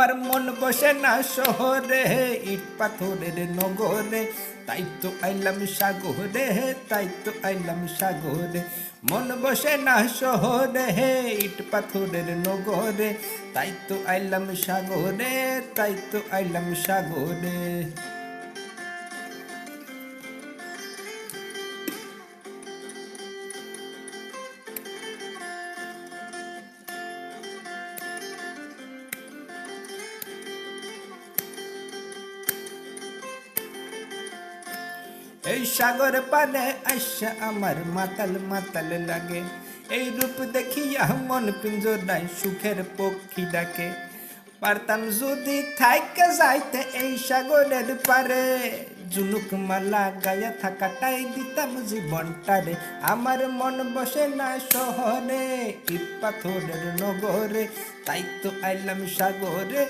আমার মন বসে না শহরে, ইট পাথরের নগরে, তাই তো আইলাম সাগরে, তাই তো আইলাম সাগরে। মন বসে না শহরে, ইট পাথরের নগরে, তাই তো আইলাম সাগরে, তাই তো আইলাম সাগরে। এই সাগর পানে আইসা আমার মাতাল মাতাল লাগে, এই রূপ দেখিয়া মন পিঞ্জরায় সুখের পক্ষী ডাকে। পারতাম যদি থাইকা যাইতে এই সাগরের পারে, জুনুক মালা গায়ে থাকাটাই দিতাম জীবনটারে। আমার মন বসে না শহরে, ইট পাথরের নগরে, তাই তো আইলাম সাগরে।